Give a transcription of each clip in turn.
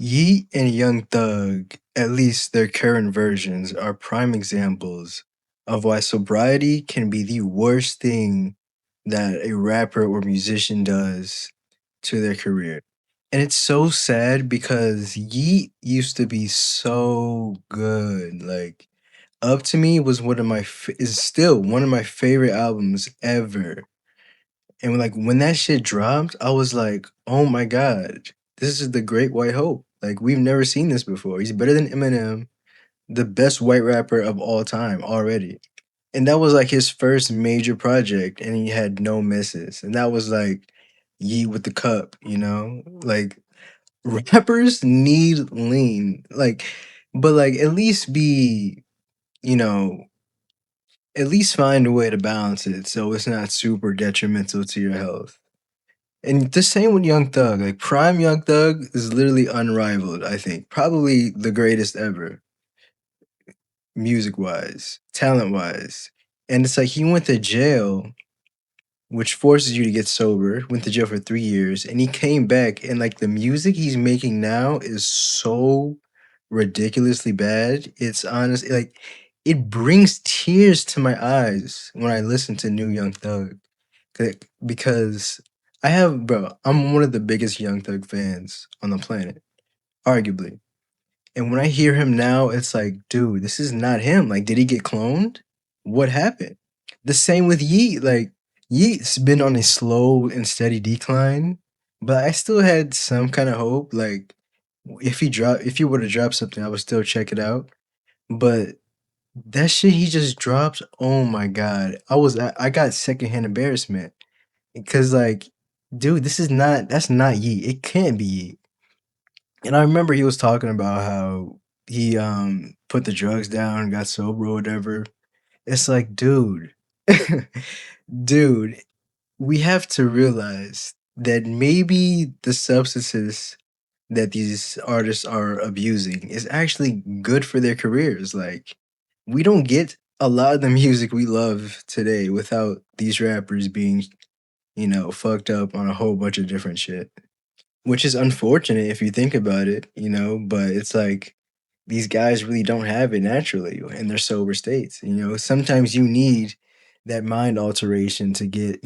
Yeet and Young Thug, at least their current versions, are prime examples of why sobriety can be the worst thing that a rapper or musician does to their career. And it's so sad because Yeet used to be so good. Like, Up to Me was is still one of my favorite albums ever. And like when that shit dropped, I was like, "Oh my god, this is the Great White Hope." Like we've never seen this before. He's better than Eminem, the best white rapper of all time already. And that was like his first major project, and he had no misses. And that was like Yeet with the cup, you know? Like rappers need lean. But like at least be, you know, at least find a way to balance it so it's not super detrimental to your health. And the same with Young Thug. Like Prime Young Thug is literally unrivaled, I think. Probably the greatest ever, music wise, talent wise. And it's like he went to jail, which forces you to get sober, went to jail for 3 years, and he came back and like the music he's making now is so ridiculously bad. It's honest like it brings tears to my eyes when I listen to new Young Thug. Because I'm one of the biggest Young Thug fans on the planet, arguably. And when I hear him now, it's like, dude, this is not him. Like, did he get cloned? What happened? The same with Yeet. Like, Yeet's been on a slow and steady decline, but I still had some kind of hope. Like, if he would have dropped something, I would still check it out. But that shit he just dropped, oh my god, I got secondhand embarrassment. Because like, dude, that's not Yeet. It can't be Yeet. And I remember he was talking about how he put the drugs down, got sober or whatever. It's like, dude, dude, we have to realize that maybe the substances that these artists are abusing is actually good for their careers. Like, we don't get a lot of the music we love today without these rappers being fucked up on a whole bunch of different shit. Which is unfortunate if you think about it, but it's like these guys really don't have it naturally in their sober states. Sometimes you need that mind alteration to get,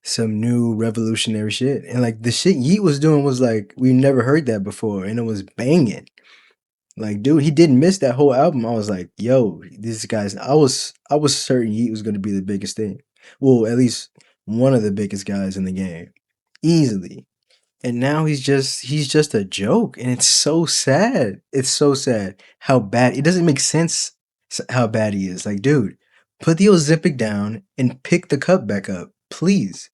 some new revolutionary shit. And like the shit Yeet was doing was like we never heard that before and it was banging. Like, dude, he didn't miss that whole album. I was like, yo, these guys I was certain Yeet was gonna be the biggest thing. Well, at least one of the biggest guys in the game. Easily. And now he's just a joke, and it's so sad. It's so sad how bad it doesn't make sense how bad he is. Like, dude, put the Ozempic down and pick the cup back up, please.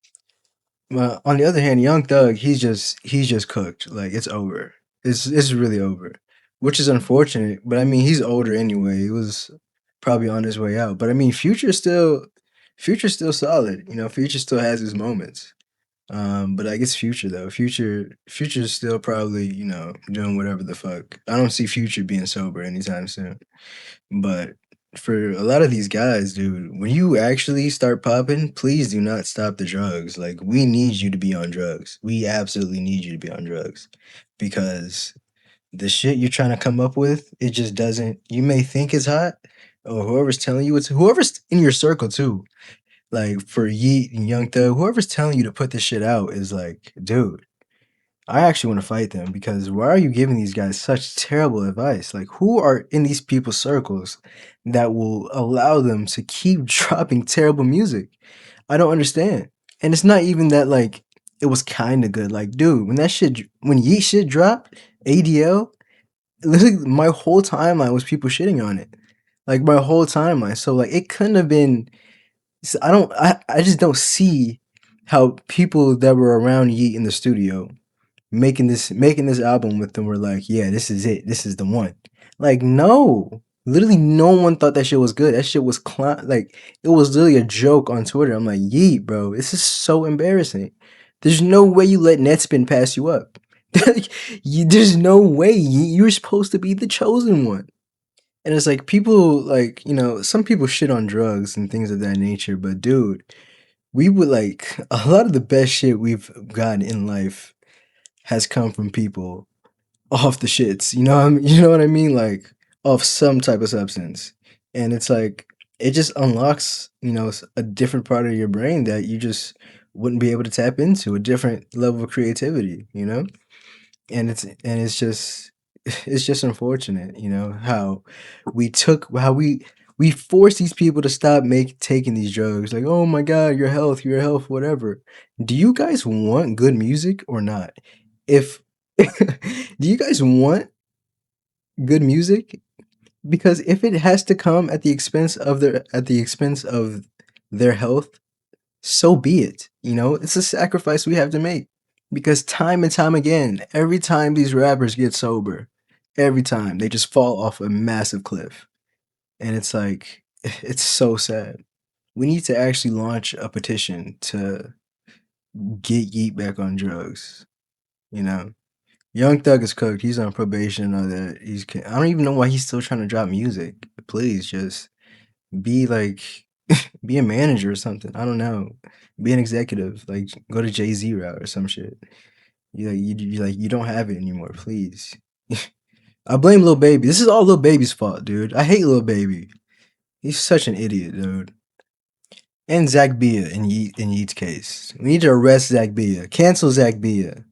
Well, on the other hand, Young Thug, he's just cooked. Like it's over. It's really over, which is unfortunate. But I mean, he's older anyway. He was probably on his way out. But I mean, Future's still solid. Future still has his moments. But I guess Future though. Future's still probably, doing whatever the fuck. I don't see Future being sober anytime soon. But for a lot of these guys, dude, when you actually start popping, please do not stop the drugs. Like we need you to be on drugs. We absolutely need you to be on drugs. Because the shit you're trying to come up with, it just doesn't you may think it's hot, or whoever's telling you it's whoever's in your circle too like for Yeet and Young Thug, whoever's telling you to put this shit out is like, dude, I actually want to fight them because why are you giving these guys such terrible advice? Like, who are in these people's circles that will allow them to keep dropping terrible music? I don't understand. And it's not even that like it was kind of good. Like, dude, when Yeet shit dropped, ADL, literally my whole timeline was people shitting on it. Like my whole timeline. So like it couldn't have been I just don't see how people that were around Yeet in the studio making this album with them were like, yeah, this is it. This is the one. Like, no. Literally no one thought that shit was good. That shit was like it was literally a joke on Twitter. I'm like, Yeet, bro, this is so embarrassing. There's no way you let Netspin pass you up. There's no way. You're supposed to be the chosen one. And it's like people like, some people shit on drugs and things of that nature, but dude, we would like a lot of the best shit we've gotten in life has come from people off the shits, you know what I mean? You know what I mean? Like, off some type of substance, and it's like, it just unlocks, a different part of your brain that you just wouldn't be able to tap into, a different level of creativity, you know? And it's just it's just unfortunate, how we force these people to stop make taking these drugs. Like, oh my god, your health, whatever. Do you guys want good music or not? If do you guys want good music? Because if it has to come at the expense of their health, so be it. It's a sacrifice we have to make. Because time and time again, every time these rappers get sober, every time they just fall off a massive cliff. And it's like, it's so sad. We need to actually launch a petition to get Yeet back on drugs. You know, Young Thug is cooked. He's on probation and all that. I don't even know why he's still trying to drop music. Please just be like, be a manager or something. I don't know. Be an executive. Like, go to Jay-Z route or some shit. You don't have it anymore. Please. I blame Lil Baby. This is all Lil Baby's fault, dude. I hate Lil Baby. He's such an idiot, dude. And Zach Bia in Yeet's case. We need to arrest Zach Bia. Cancel Zach Bia.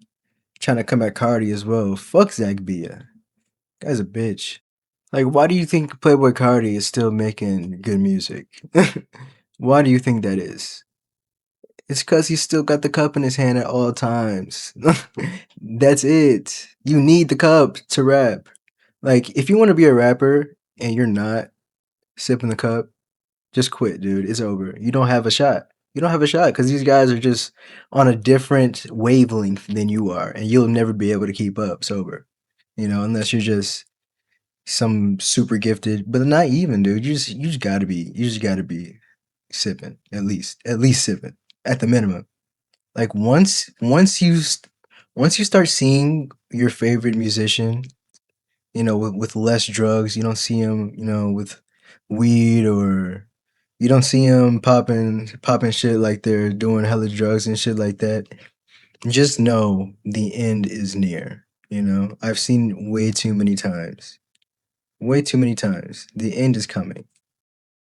Trying to come at Cardi as well. Fuck Zach Bia. Guy's a bitch. Like, why do you think Playboy Cardi is still making good music? Why do you think that is? It's because he's still got the cup in his hand at all times. That's it. You need the cup to rap. Like, if you want to be a rapper and you're not sipping the cup, just quit, dude. It's over. You don't have a shot. You don't have a shot because these guys are just on a different wavelength than you are, and you'll never be able to keep up sober. Unless you're just some super gifted, but not even, dude. You just gotta be sipping at least sipping at the minimum. Like once you start seeing your favorite musician, with less drugs, you don't see him, with weed, or you don't see him popping shit like they're doing hella drugs and shit like that. Just know the end is near. I've seen way too many times. Way too many times. The end is coming.